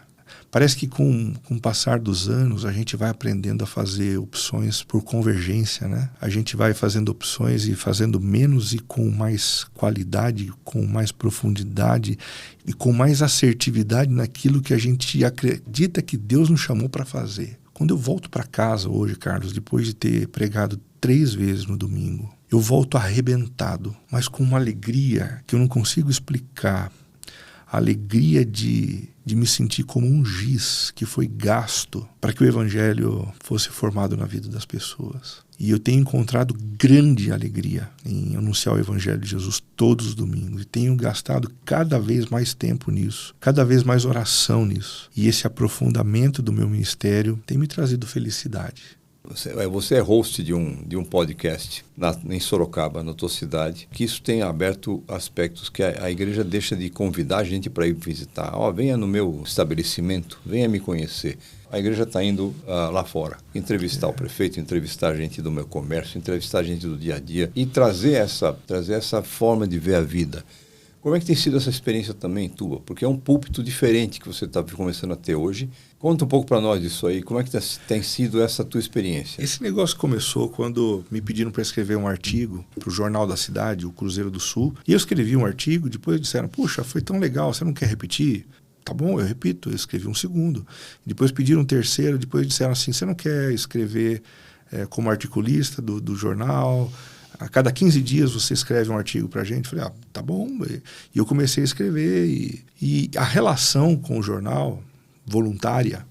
Parece que com o passar dos anos a gente vai aprendendo a fazer opções por convergência, né? A gente vai fazendo opções e fazendo menos e com mais qualidade, com mais profundidade e com mais assertividade naquilo que a gente acredita que Deus nos chamou para fazer. Quando eu volto para casa hoje, Carlos, depois de ter pregado 3 vezes no domingo, eu volto arrebentado, mas com uma alegria que eu não consigo explicar. A alegria de me sentir como um giz que foi gasto para que o evangelho fosse formado na vida das pessoas. E eu tenho encontrado grande alegria em anunciar o evangelho de Jesus todos os domingos. E tenho gastado cada vez mais tempo nisso, cada vez mais oração nisso. E esse aprofundamento do meu ministério tem me trazido felicidade. Você é host de um podcast em Sorocaba, na tua cidade, que isso tem aberto aspectos que a igreja deixa de convidar a gente para ir visitar. Venha no meu estabelecimento, venha me conhecer. A igreja está indo lá fora, entrevistar o prefeito, entrevistar a gente do meu comércio, entrevistar a gente do dia a dia e trazer essa forma de ver a vida. Como é que tem sido essa experiência também tua? Porque é um púlpito diferente que você está começando a ter hoje. Conta um pouco para nós disso aí. Como é que tem sido essa tua experiência? Esse negócio começou quando me pediram para escrever um artigo para o Jornal da Cidade, o Cruzeiro do Sul. E eu escrevi um artigo, depois disseram, puxa, foi tão legal, você não quer repetir? Tá bom, eu repito, eu escrevi um segundo. Depois pediram um terceiro, depois disseram assim, você não quer escrever como articulista do jornal? A cada 15 dias você escreve um artigo para a gente. Falei, tá bom. E eu comecei a escrever. E a relação com o jornal, voluntária,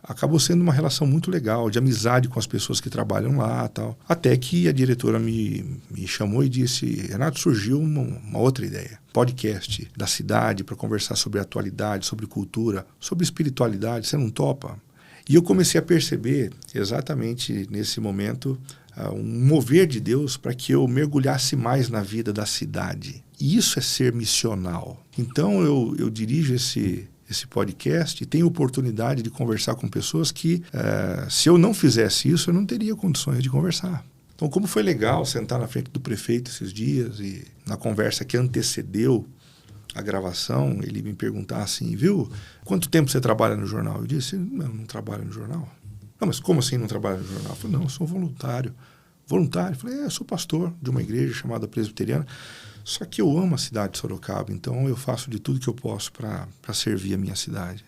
acabou sendo uma relação muito legal, de amizade com as pessoas que trabalham lá. Tal. Até que a diretora me chamou e disse, Renato, surgiu uma outra ideia. Podcast da cidade para conversar sobre atualidade, sobre cultura, sobre espiritualidade. Você não topa? E eu comecei a perceber, exatamente nesse momento, um mover de Deus para que eu mergulhasse mais na vida da cidade. E isso é ser missional. Então eu dirijo esse podcast e tenho oportunidade de conversar com pessoas que, se eu não fizesse isso, eu não teria condições de conversar. Então, como foi legal sentar na frente do prefeito esses dias e na conversa que antecedeu a gravação, ele me perguntar assim, viu, quanto tempo você trabalha no jornal? Eu disse, não trabalho no jornal. Não, mas como assim não trabalha no jornal? Eu falei, não, eu sou voluntário. Voluntário? Eu falei, eu sou pastor de uma igreja chamada Presbiteriana, só que eu amo a cidade de Sorocaba, então eu faço de tudo que eu posso para servir a minha cidade.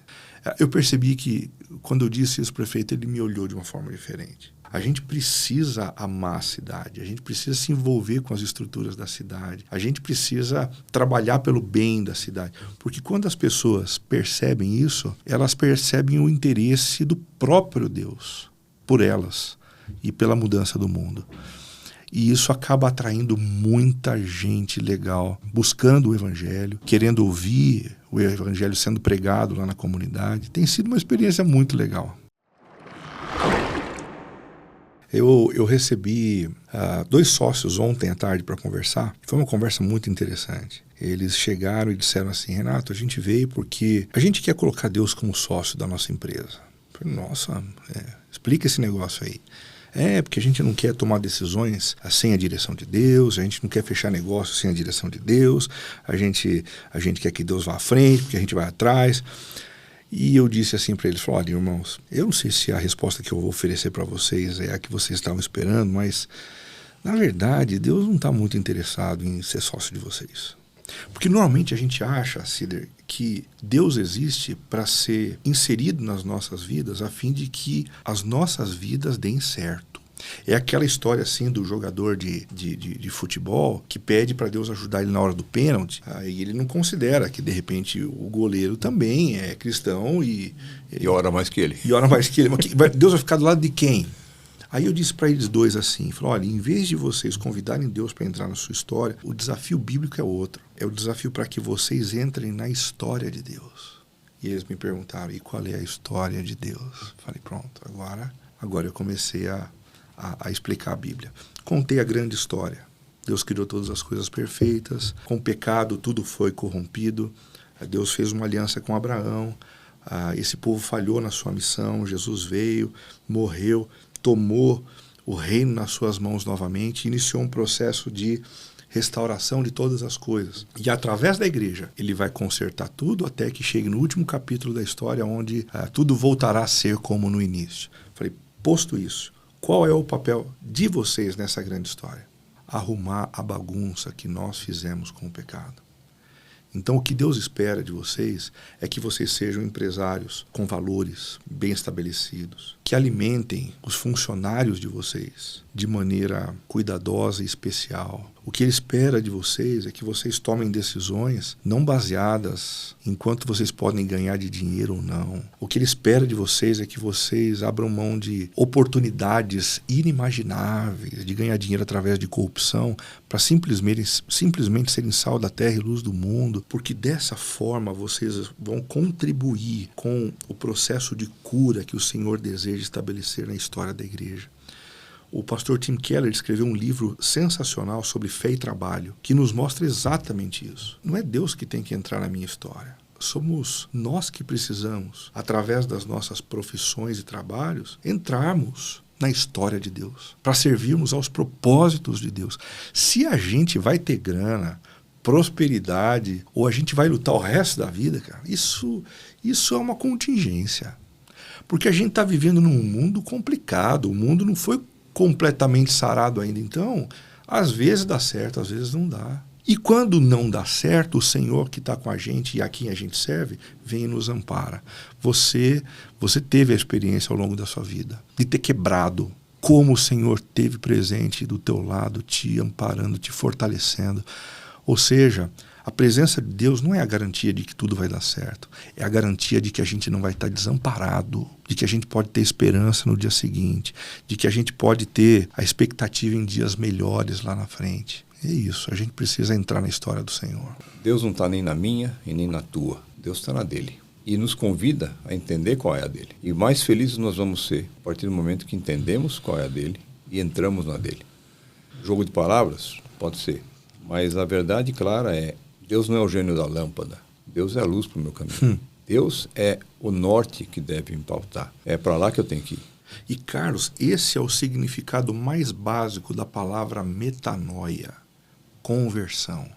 Eu percebi que, quando eu disse isso, o prefeito, ele me olhou de uma forma diferente. A gente precisa amar a cidade, a gente precisa se envolver com as estruturas da cidade, a gente precisa trabalhar pelo bem da cidade. Porque quando as pessoas percebem isso, elas percebem o interesse do próprio Deus por elas e pela mudança do mundo. E isso acaba atraindo muita gente legal, buscando o evangelho, querendo ouvir o evangelho sendo pregado lá na comunidade. Tem sido uma experiência muito legal. Eu recebi 2 sócios ontem à tarde para conversar. Foi uma conversa muito interessante. Eles chegaram e disseram assim, Renato, a gente veio porque a gente quer colocar Deus como sócio da nossa empresa. Eu falei, nossa, explica esse negócio aí. Porque a gente não quer tomar decisões sem a direção de Deus, a gente não quer fechar negócios sem a direção de Deus, a gente quer que Deus vá à frente, porque a gente vai atrás. E eu disse assim para eles, olha, irmãos, eu não sei se a resposta que eu vou oferecer para vocês é a que vocês estavam esperando, mas, na verdade, Deus não está muito interessado em ser sócio de vocês. Porque normalmente a gente acha, Cider, que Deus existe para ser inserido nas nossas vidas a fim de que as nossas vidas deem certo. É aquela história assim do jogador de futebol que pede para Deus ajudar ele na hora do pênalti. Aí ele não considera que de repente o goleiro também é cristão e ora mais que ele. E ora mais que ele. Mas Deus vai ficar do lado de quem? Aí eu disse para eles dois assim, falei, olha, em vez de vocês convidarem Deus para entrar na sua história, o desafio bíblico é outro. É o desafio para que vocês entrem na história de Deus. E eles me perguntaram, e qual é a história de Deus? Falei, pronto, agora eu comecei a explicar a Bíblia. Contei a grande história. Deus criou todas as coisas perfeitas, com o pecado tudo foi corrompido, Deus fez uma aliança com Abraão, esse povo falhou na sua missão, Jesus veio, morreu, tomou o reino nas suas mãos novamente, iniciou um processo de restauração de todas as coisas. E através da igreja, ele vai consertar tudo até que chegue no último capítulo da história, onde tudo voltará a ser como no início. Falei, posto isso, qual é o papel de vocês nessa grande história? Arrumar a bagunça que nós fizemos com o pecado. Então, o que Deus espera de vocês é que vocês sejam empresários com valores bem estabelecidos, que alimentem os funcionários de vocês de maneira cuidadosa e especial. O que Ele espera de vocês é que vocês tomem decisões não baseadas em quanto vocês podem ganhar de dinheiro ou não. O que Ele espera de vocês é que vocês abram mão de oportunidades inimagináveis de ganhar dinheiro através de corrupção para simplesmente serem sal da terra e luz do mundo, porque dessa forma vocês vão contribuir com o processo de cura que o Senhor deseja estabelecer na história da igreja. O pastor Tim Keller escreveu um livro sensacional sobre fé e trabalho, que nos mostra exatamente isso. Não é Deus que tem que entrar na minha história. Somos nós que precisamos, através das nossas profissões e trabalhos, entrarmos na história de Deus, para servirmos aos propósitos de Deus. Se a gente vai ter grana, prosperidade, ou a gente vai lutar o resto da vida, cara, isso é uma contingência. Porque a gente está vivendo num mundo complicado, o mundo não foi completamente sarado ainda. Então, às vezes dá certo, às vezes não dá. E quando não dá certo, o Senhor que está com a gente e a quem a gente serve, vem e nos ampara. Você teve a experiência ao longo da sua vida de ter quebrado, como o Senhor teve presente do teu lado, te amparando, te fortalecendo. Ou seja, a presença de Deus não é a garantia de que tudo vai dar certo. É a garantia de que a gente não vai estar desamparado, de que a gente pode ter esperança no dia seguinte, de que a gente pode ter a expectativa em dias melhores lá na frente. É isso, a gente precisa entrar na história do Senhor. Deus não está nem na minha e nem na tua. Deus está na dele. E nos convida a entender qual é a dele. E mais felizes nós vamos ser a partir do momento que entendemos qual é a dele e entramos na dele. Jogo de palavras? Pode ser. Mas a verdade clara é: Deus não é o gênio da lâmpada. Deus é a luz para o meu caminho. Deus é o norte que deve me pautar. É para lá que eu tenho que ir. E, Carlos, esse é o significado mais básico da palavra metanoia, conversão.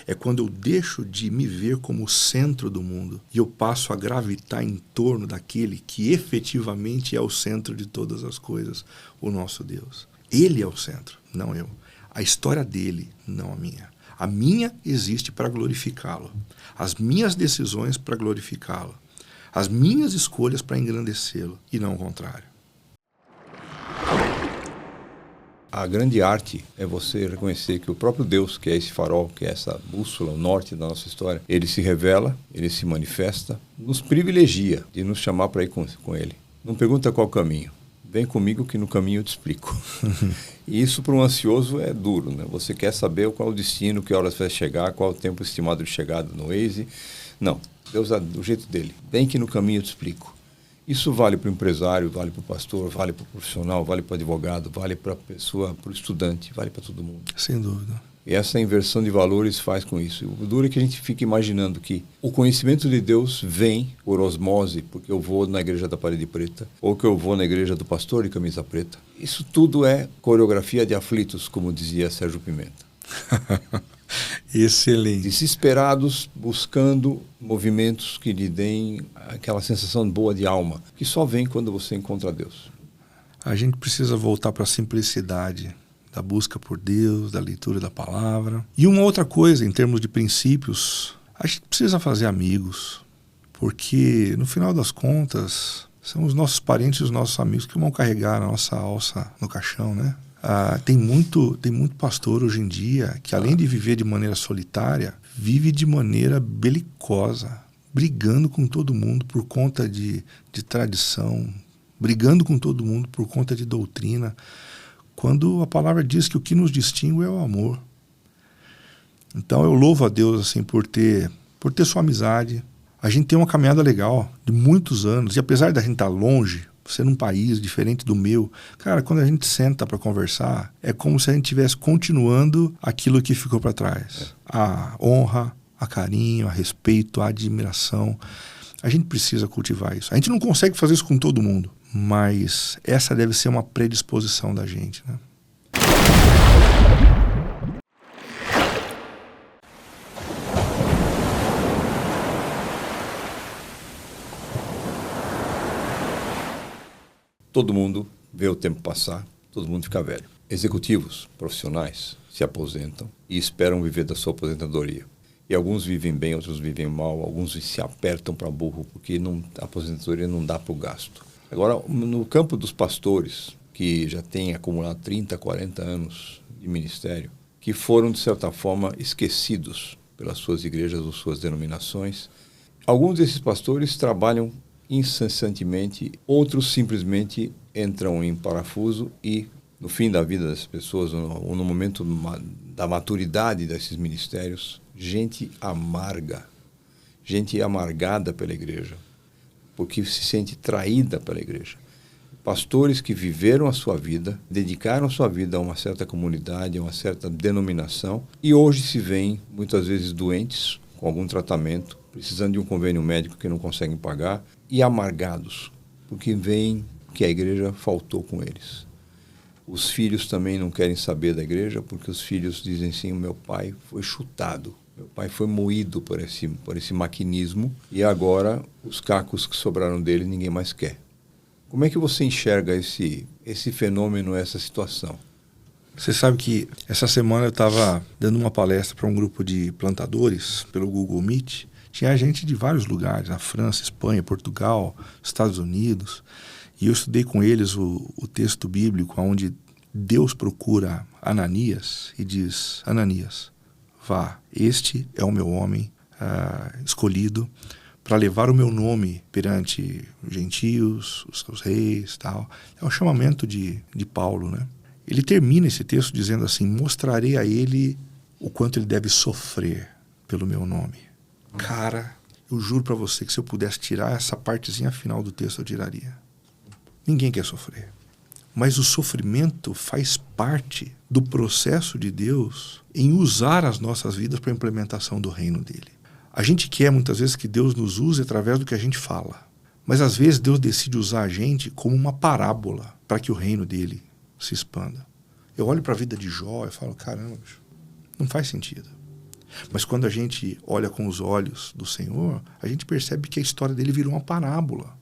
É quando eu deixo de me ver como o centro do mundo e eu passo a gravitar em torno daquele que efetivamente é o centro de todas as coisas, o nosso Deus. Ele é o centro, não eu. A história dele, não a minha. A minha existe para glorificá-lo. As minhas decisões para glorificá-lo. As minhas escolhas para engrandecê-lo, e não o contrário. A grande arte é você reconhecer que o próprio Deus, que é esse farol, que é essa bússola, o norte da nossa história, ele se revela, ele se manifesta, nos privilegia de nos chamar para ir com ele. Não pergunta qual caminho. Vem comigo que no caminho eu te explico. E isso para um ansioso é duro, né? Você quer saber qual o destino, que horas vai chegar, qual o tempo estimado de chegada no Waze. Não, Deus dá do jeito dele. Vem que no caminho eu te explico. Isso vale para o empresário, vale para o pastor, vale para o profissional, vale para o advogado, vale para a pessoa, para o estudante, vale para todo mundo. Sem dúvida. E essa inversão de valores faz com isso. O duro é que a gente fica imaginando que o conhecimento de Deus vem por osmose, porque eu vou na igreja da parede preta, ou que eu vou na igreja do pastor de camisa preta. Isso tudo é coreografia de aflitos, como dizia Sérgio Pimenta. Excelente. Desesperados, buscando movimentos que lhe deem aquela sensação boa de alma, que só vem quando você encontra Deus. A gente precisa voltar para a simplicidade da busca por Deus, da leitura da palavra. E uma outra coisa, em termos de princípios, a gente precisa fazer amigos, porque no final das contas, São os nossos parentes e os nossos amigos que vão carregar a nossa alça no caixão, né? Tem muito pastor hoje em dia que, além de viver de maneira solitária, vive de maneira belicosa, brigando com todo mundo por conta de tradição, brigando com todo mundo por conta de doutrina, quando a palavra diz que o que nos distingue é o amor. Então eu louvo a Deus assim, por ter sua amizade. A gente tem uma caminhada legal de muitos anos, e apesar da gente estar longe, você num país diferente do meu, cara, quando a gente senta para conversar, é como se a gente estivesse continuando aquilo que ficou para trás. A honra, a carinho, a respeito, a admiração. A gente precisa cultivar isso. A gente não consegue fazer isso com todo mundo, mas essa deve ser uma predisposição da gente, né? Todo mundo vê o tempo passar, todo mundo fica velho. Executivos, profissionais, se aposentam e esperam viver da sua aposentadoria. E alguns vivem bem, outros vivem mal, alguns se apertam para burro porque a aposentadoria não dá para o gasto. Agora, no campo dos pastores, que já têm acumulado 30, 40 anos de ministério, que foram, de certa forma, esquecidos pelas suas igrejas ou suas denominações, alguns desses pastores trabalham incessantemente, outros simplesmente entram em parafuso e, no fim da vida das pessoas, ou no momento da maturidade desses ministérios, gente amargada pela igreja, porque se sente traída pela igreja. Pastores que viveram a sua vida, dedicaram a sua vida a uma certa comunidade, a uma certa denominação, e hoje se veem, muitas vezes, doentes, com algum tratamento, precisando de um convênio médico que não conseguem pagar, e amargados, porque veem que a igreja faltou com eles. Os filhos também não querem saber da igreja, porque os filhos dizem assim, o meu pai foi chutado, meu pai foi moído por esse maquinismo, e agora os cacos que sobraram dele ninguém mais quer. Como é que você enxerga esse fenômeno, essa situação? Você sabe que essa semana eu estava dando uma palestra para um grupo de plantadores pelo Google Meet. Tinha gente de vários lugares, a França, Espanha, Portugal, Estados Unidos. E eu estudei com eles o texto bíblico onde Deus procura Ananias e diz, Ananias, vá, este é o meu homem escolhido para levar o meu nome perante os gentios, os reis, tal. É um chamamento de Paulo, né? Ele termina esse texto dizendo assim, mostrarei a ele o quanto ele deve sofrer pelo meu nome. Cara, eu juro para você que se eu pudesse tirar essa partezinha final do texto, eu tiraria. Ninguém quer sofrer. Mas o sofrimento faz parte do processo de Deus em usar as nossas vidas para a implementação do reino dele. A gente quer muitas vezes que Deus nos use através do que a gente fala. Mas às vezes Deus decide usar a gente como uma parábola para que o reino dele se expanda. Eu olho para a vida de Jó e falo, caramba, não faz sentido. Mas quando a gente olha com os olhos do Senhor, a gente percebe que a história dele virou uma parábola.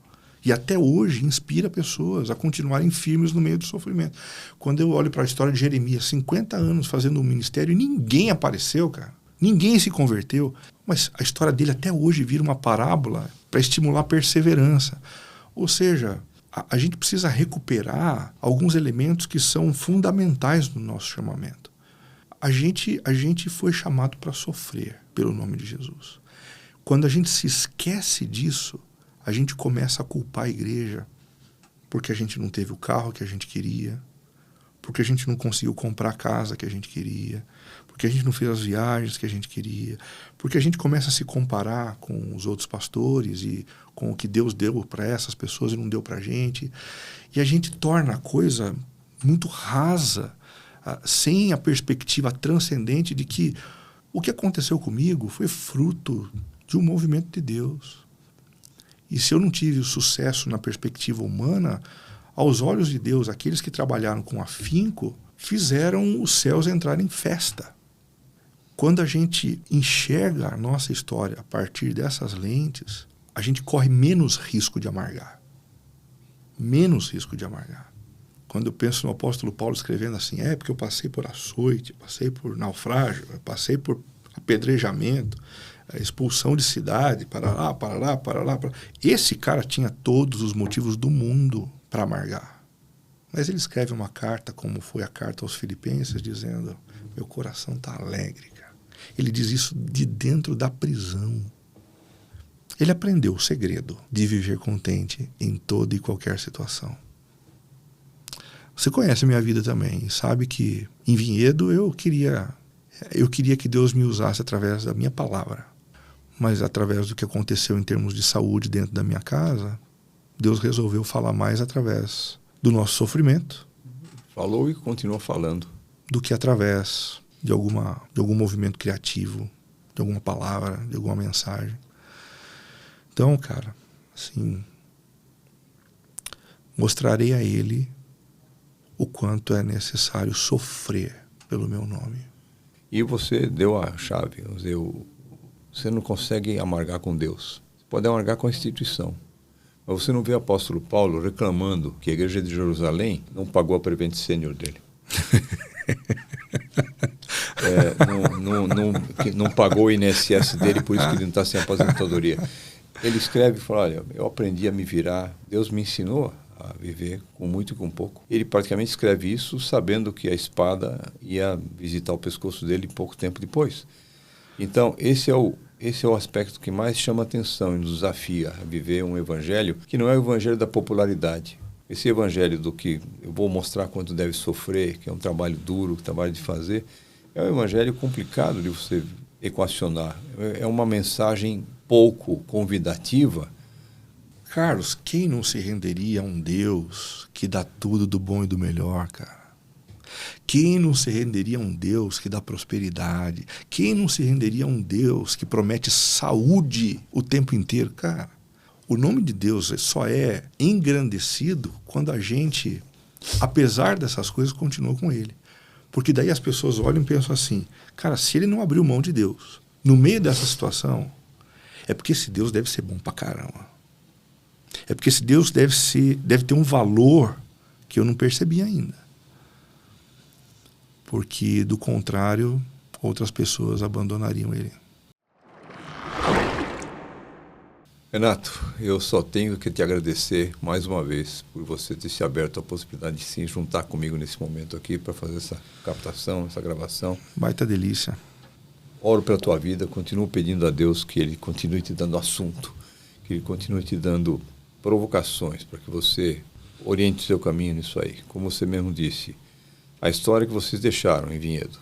E até hoje inspira pessoas a continuarem firmes no meio do sofrimento. Quando eu olho para a história de Jeremias, 50 anos fazendo um ministério e ninguém apareceu, cara. Ninguém se converteu. Mas a história dele até hoje vira uma parábola para estimular a perseverança. Ou seja, a gente precisa recuperar alguns elementos que são fundamentais no nosso chamamento. A gente foi chamado para sofrer pelo nome de Jesus. Quando a gente se esquece disso, a gente começa a culpar a igreja porque a gente não teve o carro que a gente queria, porque a gente não conseguiu comprar a casa que a gente queria, porque a gente não fez as viagens que a gente queria, porque a gente começa a se comparar com os outros pastores e com o que Deus deu para essas pessoas e não deu para a gente. E a gente torna a coisa muito rasa, sem a perspectiva transcendente de que o que aconteceu comigo foi fruto de um movimento de Deus. E se eu não tive o sucesso na perspectiva humana, aos olhos de Deus, aqueles que trabalharam com afinco fizeram os céus entrarem em festa. Quando a gente enxerga a nossa história a partir dessas lentes, a gente corre menos risco de amargar. Menos risco de amargar. Quando eu penso no apóstolo Paulo escrevendo assim, porque eu passei por açoite, passei por naufrágio, passei por apedrejamento, expulsão de cidade, para lá. Esse cara tinha todos os motivos do mundo para amargar. Mas ele escreve uma carta, como foi a carta aos Filipenses, dizendo: meu coração está alegre, cara. Ele diz isso de dentro da prisão. Ele aprendeu o segredo de viver contente em toda e qualquer situação. Você conhece a minha vida também, sabe que em Vinhedo eu queria que Deus me usasse através da minha palavra. Mas através do que aconteceu em termos de saúde dentro da minha casa, Deus resolveu falar mais através do nosso sofrimento. Falou e continua falando. Do que através de algum movimento criativo, de alguma palavra, de alguma mensagem. Então, cara, assim, mostrarei a ele o quanto é necessário sofrer pelo meu nome. E você deu a chave. Você não consegue amargar com Deus. Você pode amargar com a instituição. Mas você não vê o apóstolo Paulo reclamando que a igreja de Jerusalém não pagou a Prevent Senior dele. Não pagou o INSS dele, por isso que ele não está sem aposentadoria. Ele escreve e fala: olha, eu aprendi a me virar, Deus me ensinou a viver com muito e com pouco. Ele praticamente escreve isso sabendo que a espada ia visitar o pescoço dele pouco tempo depois. Então, esse é o aspecto que mais chama atenção e nos desafia a viver um evangelho que não é o evangelho da popularidade. Esse evangelho do que eu vou mostrar quanto deve sofrer, que é um trabalho duro, um trabalho de fazer, é um evangelho complicado de você equacionar. É uma mensagem pouco convidativa. Carlos, quem não se renderia a um Deus que dá tudo do bom e do melhor, cara? Quem não se renderia a um Deus que dá prosperidade? Quem não se renderia a um Deus que promete saúde o tempo inteiro? Cara, o nome de Deus só é engrandecido quando a gente, apesar dessas coisas, continua com ele. Porque daí as pessoas olham e pensam assim: cara, se ele não abriu mão de Deus no meio dessa situação, é porque esse Deus deve ser bom pra caramba. É porque esse Deus deve ter um valor que eu não percebi ainda. Porque, do contrário, outras pessoas abandonariam ele. Renato, eu só tenho que te agradecer mais uma vez por você ter se aberto à possibilidade de se juntar comigo nesse momento aqui para fazer essa captação, essa gravação. Baita delícia. Oro pela tua vida, continuo pedindo a Deus que Ele continue te dando assunto, que Ele continue te dando provocações para que você oriente o seu caminho nisso aí. Como você mesmo disse, a história que vocês deixaram em Vinhedo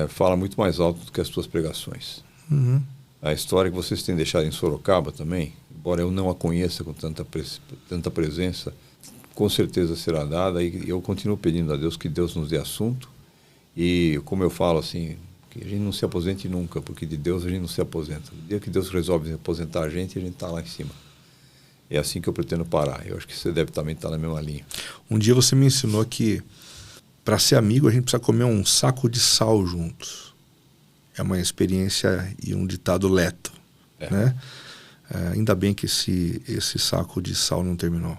fala muito mais alto do que as suas pregações. Uhum. A história que vocês têm deixado em Sorocaba também, embora eu não a conheça com tanta presença, com certeza será dada, e eu continuo pedindo a Deus que Deus nos dê assunto, e como eu falo assim, que a gente não se aposente nunca, porque de Deus a gente não se aposenta. O dia que Deus resolve aposentar a gente está lá em cima. É assim que eu pretendo parar. Eu acho que você deve também estar na mesma linha. Um dia você me ensinou que para ser amigo a gente precisa comer um saco de sal juntos. É uma experiência e um ditado leto, né? Ainda bem que esse saco de sal não terminou.